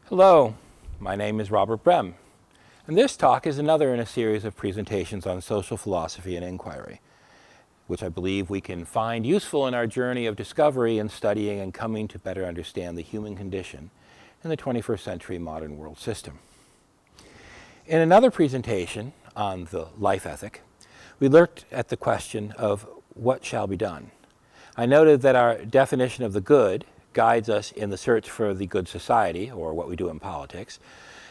Hello, my name is Robert Brem, and this talk is another in a series of presentations on social philosophy and inquiry, which I believe we can find useful in our journey of discovery and studying and coming to better understand the human condition in the 21st century modern world system. In another presentation on the life ethic, we looked at the question of what shall be done. I noted that our definition of the good guides us in the search for the good society, or what we do in politics,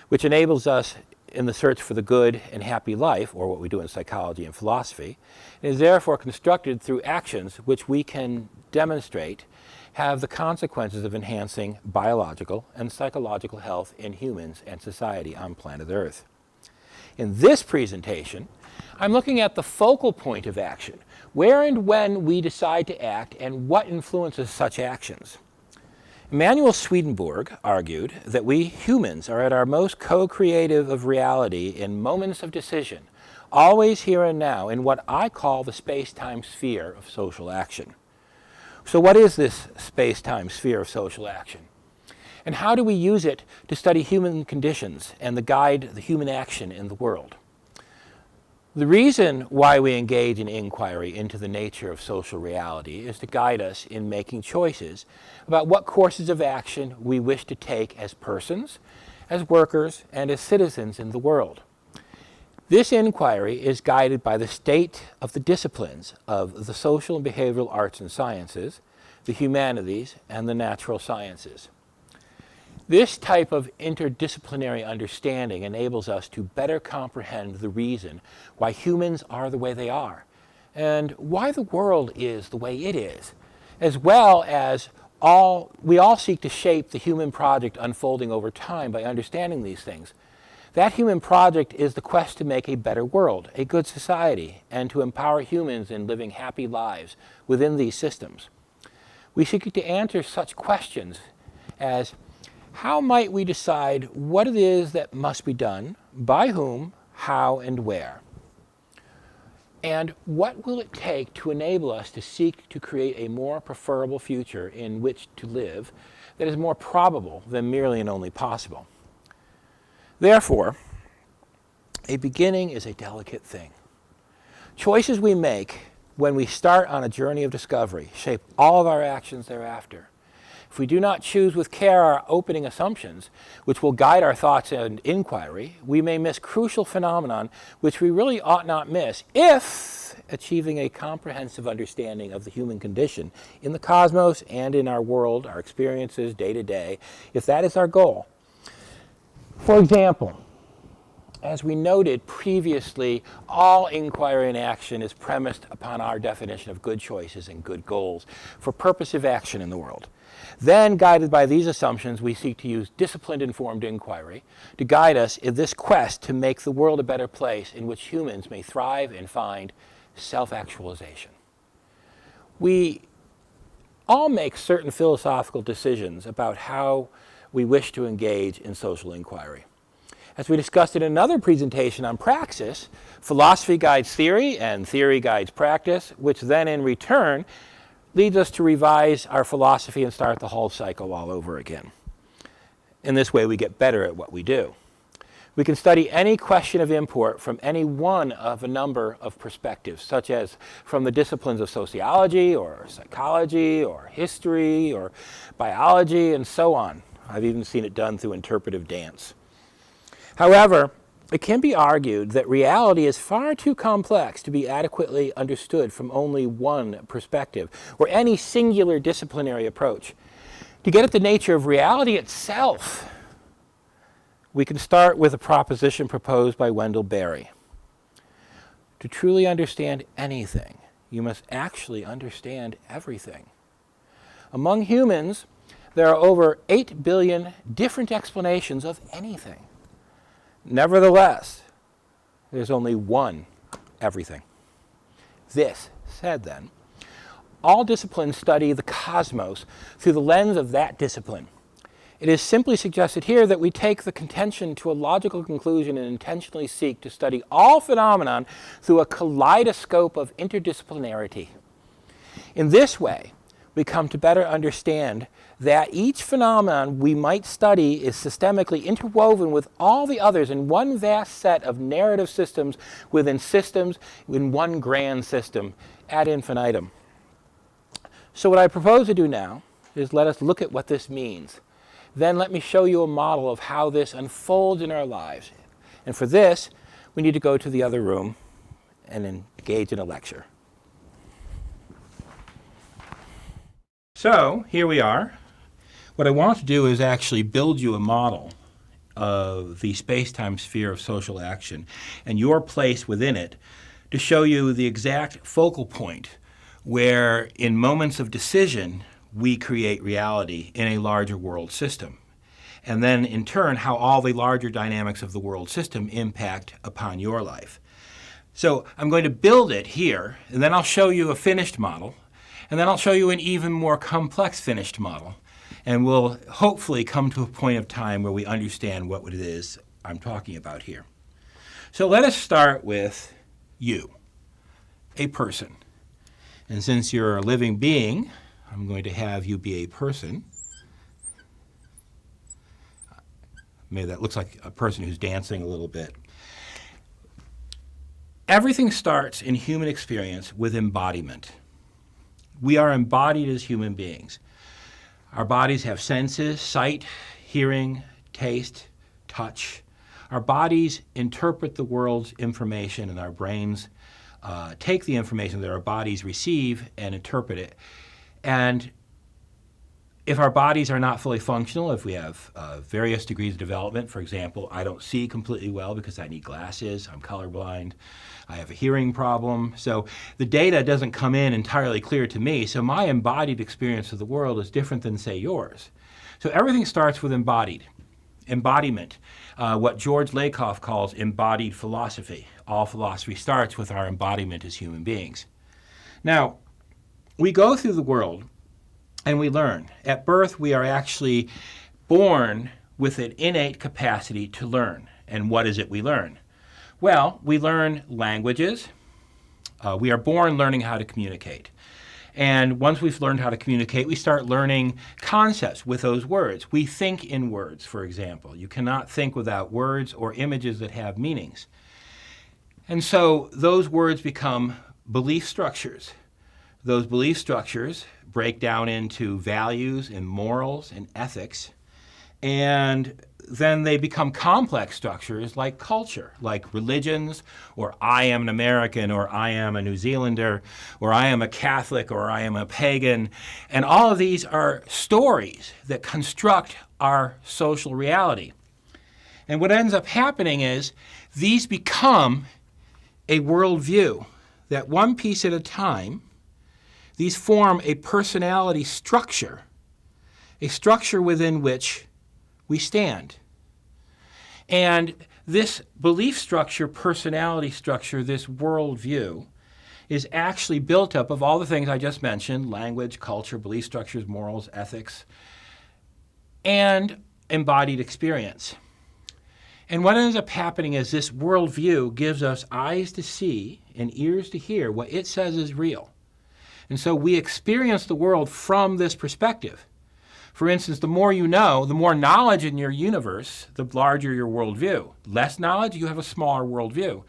which enables us in the search for the good and happy life, or what we do in psychology and philosophy, and is therefore constructed through actions which we can demonstrate have the consequences of enhancing biological and psychological health in humans and society on planet Earth. In this presentation, I'm looking at the focal point of action, where and when we decide to act and what influences such actions. Emanuel Swedenborg argued that we humans are at our most co-creative of reality in moments of decision, always here and now, in what I call the space-time sphere of social action. So what is this space-time sphere of social action? And how do we use it to study human conditions and to guide the human action in the world? The reason why we engage in inquiry into the nature of social reality is to guide us in making choices about what courses of action we wish to take as persons, as workers, and as citizens in the world. This inquiry is guided by the state of the disciplines of the social and behavioral arts and sciences, the humanities, and the natural sciences. This type of interdisciplinary understanding enables us to better comprehend the reason why humans are the way they are, and why the world is the way it is, as well as we all seek to shape the human project unfolding over time by understanding these things. That human project is the quest to make a better world, a good society, and to empower humans in living happy lives within these systems. We seek to answer such questions as, how might we decide what it is that must be done, by whom, how, and where? And what will it take to enable us to seek to create a more preferable future in which to live that is more probable than merely and only possible? Therefore, a beginning is a delicate thing. Choices we make when we start on a journey of discovery shape all of our actions thereafter. If we do not choose with care our opening assumptions, which will guide our thoughts and inquiry, we may miss crucial phenomenon which we really ought not miss if achieving a comprehensive understanding of the human condition in the cosmos and in our world, our experiences day to day, if that is our goal. For example, as we noted previously, all inquiry and action is premised upon our definition of good choices and good goals for purposive action in the world. Then, guided by these assumptions, we seek to use disciplined, informed inquiry to guide us in this quest to make the world a better place in which humans may thrive and find self-actualization. We all make certain philosophical decisions about how we wish to engage in social inquiry. As we discussed in another presentation on praxis, philosophy guides theory and theory guides practice, which then in return leads us to revise our philosophy and start the whole cycle all over again. In this way, we get better at what we do. We can study any question of import from any one of a number of perspectives, such as from the disciplines of sociology or psychology or history or biology and so on. I've even seen it done through interpretive dance. However, it can be argued that reality is far too complex to be adequately understood from only one perspective or any singular disciplinary approach. To get at the nature of reality itself, we can start with a proposition proposed by Wendell Berry. To truly understand anything, you must actually understand everything. Among humans, there are over 8 billion different explanations of anything. Nevertheless, there's only one everything. This said then, all disciplines study the cosmos through the lens of that discipline. It is simply suggested here that we take the contention to a logical conclusion and intentionally seek to study all phenomenon through a kaleidoscope of interdisciplinarity. In this way, we come to better understand that each phenomenon we might study is systemically interwoven with all the others in one vast set of narrative systems within systems in one grand system ad infinitum. So what I propose to do now is let us look at what this means. Then let me show you a model of how this unfolds in our lives. And for this, we need to go to the other room and engage in a lecture. So here we are. What I want to do is actually build you a model of the space-time sphere of social action and your place within it to show you the exact focal point where in moments of decision we create reality in a larger world system. And then in turn how all the larger dynamics of the world system impact upon your life. So I'm going to build it here, and then I'll show you a finished model, and then I'll show you an even more complex finished model. And we'll hopefully come to a point of time where we understand what it is I'm talking about here. So let us start with you, a person. And since you're a living being, I'm going to have you be a person. Maybe that looks like a person who's dancing a little bit. Everything starts in human experience with embodiment. We are embodied as human beings. Our bodies have senses, sight, hearing, taste, touch. Our bodies interpret the world's information, and our brains take the information that our bodies receive and interpret it. And if our bodies are not fully functional, if we have various degrees of development, for example, I don't see completely well because I need glasses, I'm colorblind, I have a hearing problem. So the data doesn't come in entirely clear to me, so my embodied experience of the world is different than, say, yours. So everything starts with embodied. Embodiment, what George Lakoff calls embodied philosophy. All philosophy starts with our embodiment as human beings. Now, we go through the world and we learn. At birth, we are actually born with an innate capacity to learn. And what is it we learn? Well, we learn languages. We are born learning how to communicate. And once we've learned how to communicate, we start learning concepts with those words. We think in words, for example. You cannot think without words or images that have meanings. And so those words become belief structures. Those belief structures break down into values and morals and ethics. And then they become complex structures like culture, like religions, or I am an American, or I am a New Zealander, or I am a Catholic, or I am a pagan. And all of these are stories that construct our social reality. And what ends up happening is these become a worldview that one piece at a time, these form a personality structure, a structure within which we stand. And this belief structure, personality structure, this worldview is actually built up of all the things I just mentioned: language, culture, belief structures, morals, ethics, and embodied experience. And what ends up happening is this worldview gives us eyes to see and ears to hear what it says is real. And so we experience the world from this perspective. For instance, the more you know, the more knowledge in your universe, the larger your worldview. Less knowledge, you have a smaller worldview.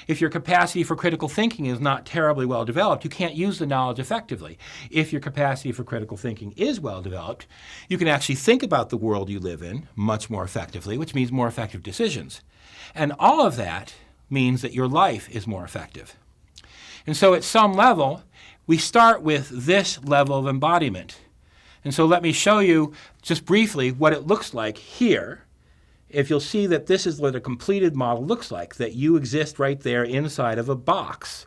If your capacity for critical thinking is not terribly well developed, you can't use the knowledge effectively. If your capacity for critical thinking is well developed, you can actually think about the world you live in much more effectively, which means more effective decisions. And all of that means that your life is more effective. And so at some level, we start with this level of embodiment. And so let me show you just briefly what it looks like here. If you'll see that this is what a completed model looks like, that you exist right there inside of a box.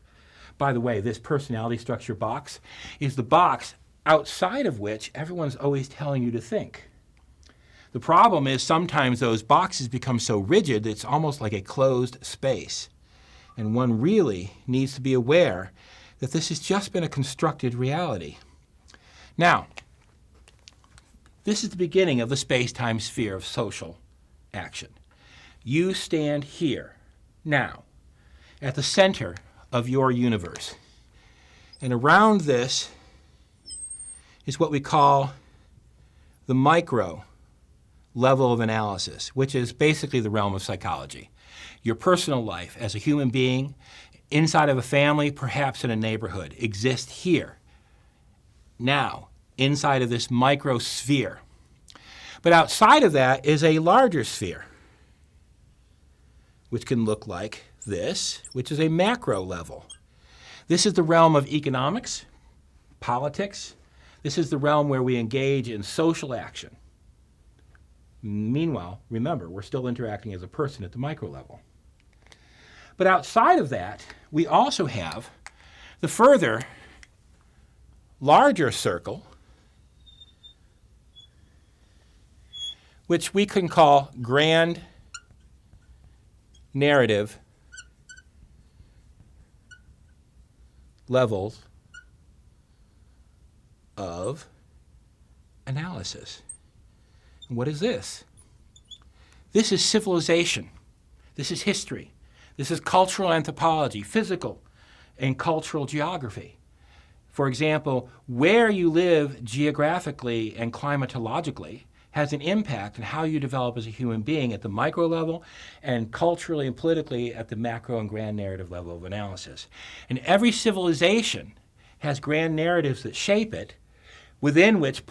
By the way, this personality structure box is the box outside of which everyone's always telling you to think. The problem is sometimes those boxes become so rigid that it's almost like a closed space. And one really needs to be aware that this has just been a constructed reality. Now, this is the beginning of the space-time sphere of social action. You stand here, now, at the center of your universe. And around this is what we call the micro level of analysis, which is basically the realm of psychology. Your personal life as a human being, inside of a family, perhaps in a neighborhood, exists here, now, inside of this microsphere. But outside of that is a larger sphere, which can look like this, which is a macro level. This is the realm of economics, politics. This is the realm where we engage in social action. Meanwhile, remember, we're still interacting as a person at the micro level. But outside of that, we also have the further larger circle, which we can call grand narrative levels of analysis. And what is this? This is civilization. This is history. This is cultural anthropology, physical and cultural geography. For example, where you live geographically and climatologically has an impact on how you develop as a human being at the micro level and culturally and politically at the macro and grand narrative level of analysis. And every civilization has grand narratives that shape it, within which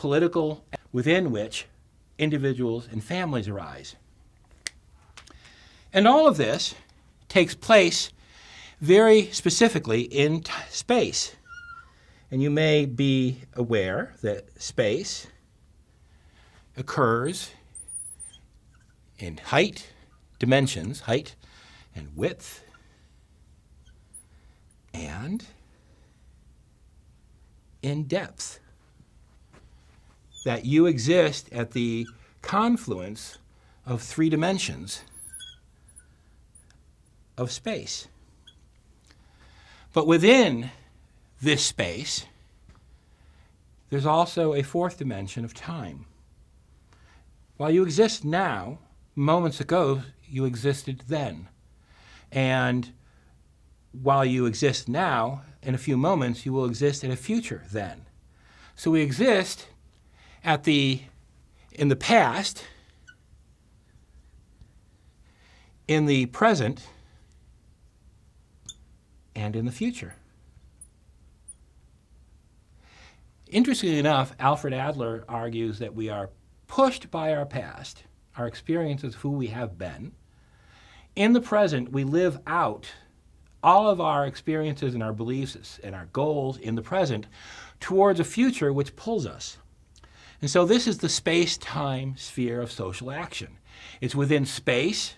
individuals and families arise. And all of this takes place very specifically in space. And you may be aware that space occurs in height, dimensions, height and width, and in depth. That you exist at the confluence of 3 dimensions of space. But within this space, there's also a 4th dimension of time. While you exist now, moments ago, you existed then. And while you exist now, in a few moments, you will exist in a future then. So we exist in the past, in the present, and in the future. Interestingly enough, Alfred Adler argues that we are pushed by our past, our experiences of who we have been. In the present, we live out all of our experiences and our beliefs and our goals in the present towards a future which pulls us. And so this is the space-time sphere of social action. It's within space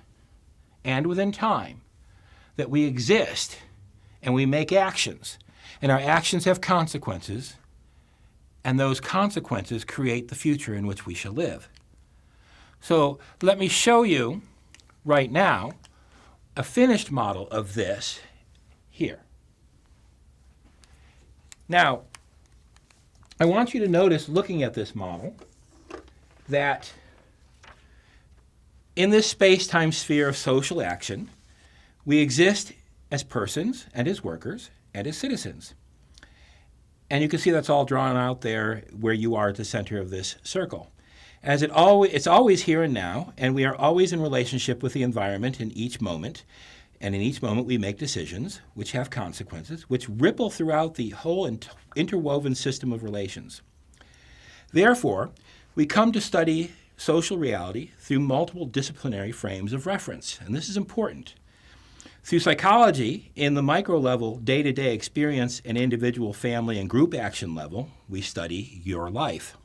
and within time that we exist and we make actions. And our actions have consequences, and those consequences create the future in which we shall live. So let me show you right now a finished model of this here. Now, I want you to notice, looking at this model, that in this space-time sphere of social action, we exist as persons and as workers and as citizens. And you can see that's all drawn out there where you are at the center of this circle. It's always here and now, and we are always in relationship with the environment in each moment. And in each moment we make decisions which have consequences, which ripple throughout the whole interwoven system of relations. Therefore, we come to study social reality through multiple disciplinary frames of reference, and this is important. Through psychology, in the micro-level, day-to-day experience and individual, family, and group action level, we study your life.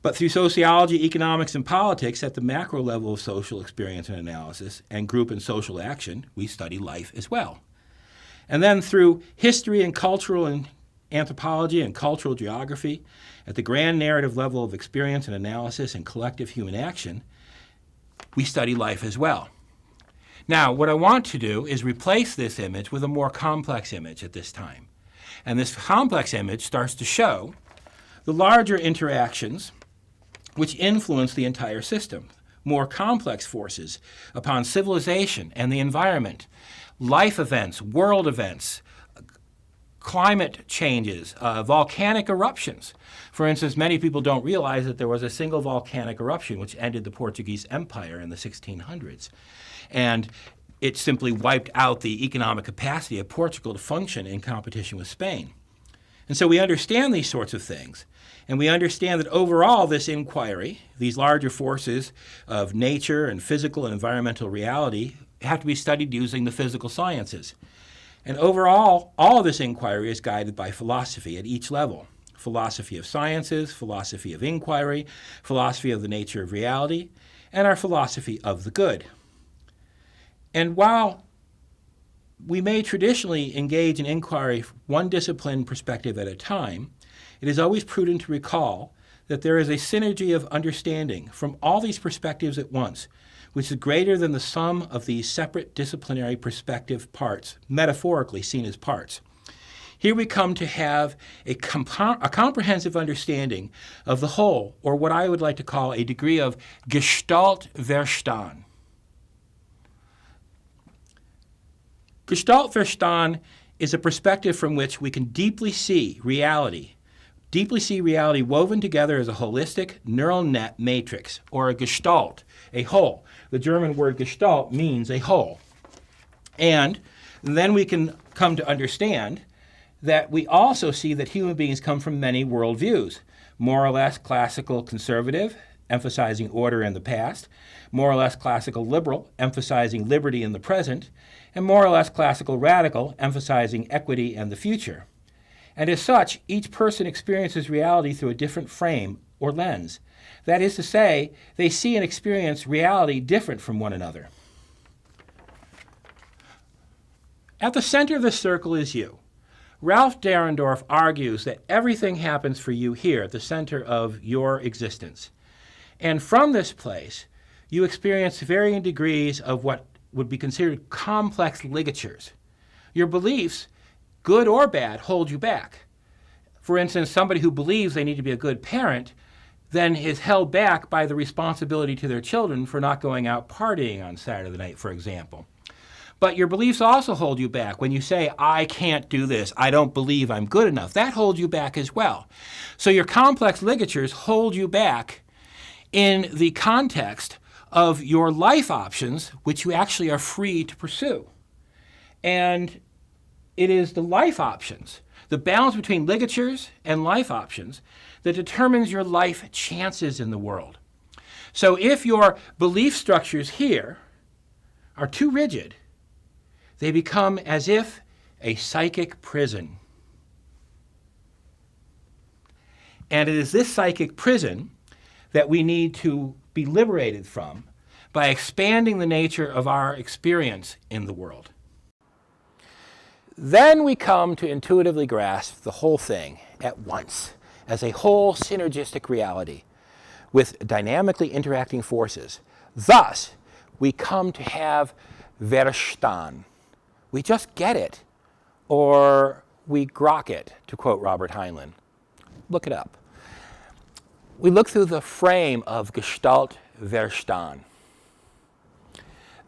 But through sociology, economics, and politics, at the macro level of social experience and analysis, and group and social action, we study life as well. And then through history and cultural and anthropology and cultural geography, at the grand narrative level of experience and analysis and collective human action, we study life as well. Now, what I want to do is replace this image with a more complex image at this time. And this complex image starts to show the larger interactions which influence the entire system, more complex forces upon civilization and the environment, life events, world events, climate changes, volcanic eruptions. For instance, many people don't realize that there was a single volcanic eruption which ended the Portuguese Empire in the 1600s. And it simply wiped out the economic capacity of Portugal to function in competition with Spain. And so we understand these sorts of things. And we understand that overall this inquiry, these larger forces of nature and physical and environmental reality, have to be studied using the physical sciences. And overall, all of this inquiry is guided by philosophy at each level. Philosophy of sciences, philosophy of inquiry, philosophy of the nature of reality, and our philosophy of the good. And while we may traditionally engage in inquiry one discipline perspective at a time, it is always prudent to recall that there is a synergy of understanding from all these perspectives at once, which is greater than the sum of these separate disciplinary perspective parts, metaphorically seen as parts. Here we come to have a comprehensive understanding of the whole, or what I would like to call a degree of Gestaltverstand. Gestaltverstand is a perspective from which we can deeply see reality woven together as a holistic neural net matrix, or a gestalt, a whole. The German word Gestalt means a whole. And then we can come to understand that we also see that human beings come from many worldviews, more or less classical conservative, emphasizing order in the past, more or less classical liberal, emphasizing liberty in the present, and more or less classical radical, emphasizing equity and the future. And as such, each person experiences reality through a different frame or lens. That is to say, they see and experience reality different from one another. At the center of the circle is you. Ralph Dahrendorf argues that everything happens for you here at the center of your existence. And from this place, you experience varying degrees of what would be considered complex ligatures. Your beliefs, good or bad, hold you back. For instance, somebody who believes they need to be a good parent then is held back by the responsibility to their children for not going out partying on Saturday night, for example. But your beliefs also hold you back. When you say, I can't do this, I don't believe I'm good enough, that holds you back as well. So your complex ligatures hold you back in the context of your life options, which you actually are free to pursue. And it is the life options, the balance between ligatures and life options, that determines your life chances in the world. So if your belief structures here are too rigid, they become as if a psychic prison. And it is this psychic prison that we need to be liberated from by expanding the nature of our experience in the world. Then we come to intuitively grasp the whole thing at once as a whole synergistic reality with dynamically interacting forces. Thus, we come to have Verstand. We just get it, or we grok it, to quote Robert Heinlein. Look it up. We look through the frame of Gestaltverstand.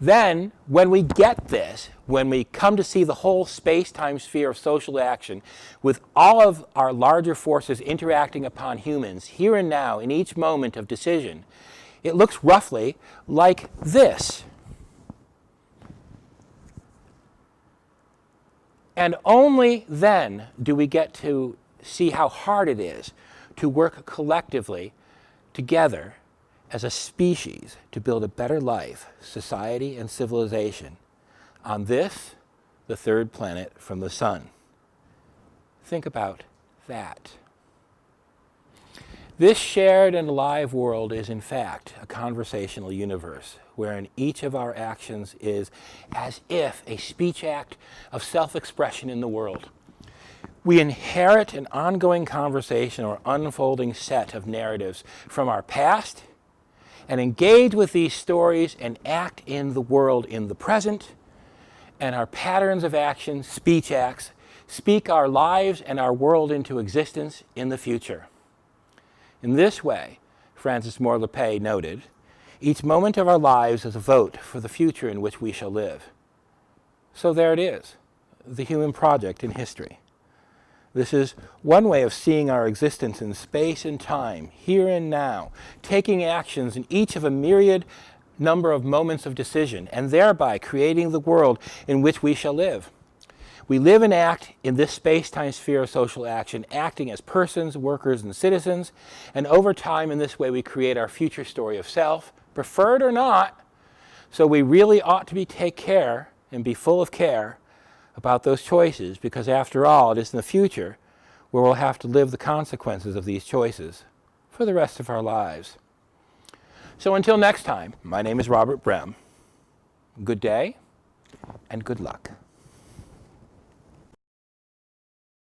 Then, when we get this, when we come to see the whole space-time sphere of social action with all of our larger forces interacting upon humans here and now in each moment of decision, it looks roughly like this. And only then do we get to see how hard it is to work collectively together as a species to build a better life, society, and civilization on this, the third planet from the sun. Think about that. This shared and alive world is in fact a conversational universe wherein each of our actions is as if a speech act of self-expression in the world. We inherit an ongoing conversation or unfolding set of narratives from our past and engage with these stories and act in the world in the present, and our patterns of action, speech acts, speak our lives and our world into existence in the future. In this way, Francis Moore Lepay noted, each moment of our lives is a vote for the future in which we shall live. So there it is, the human project in history. This is one way of seeing our existence in space and time, here and now, taking actions in each of a myriad number of moments of decision, and thereby creating the world in which we shall live. We live and act in this space-time sphere of social action, acting as persons, workers, and citizens, and over time in this way we create our future story of self, preferred or not. So we really ought to take care and be full of care about those choices, because after all, it is in the future where we'll have to live the consequences of these choices for the rest of our lives. So until next time, my name is Robert Brem. Good day and good luck.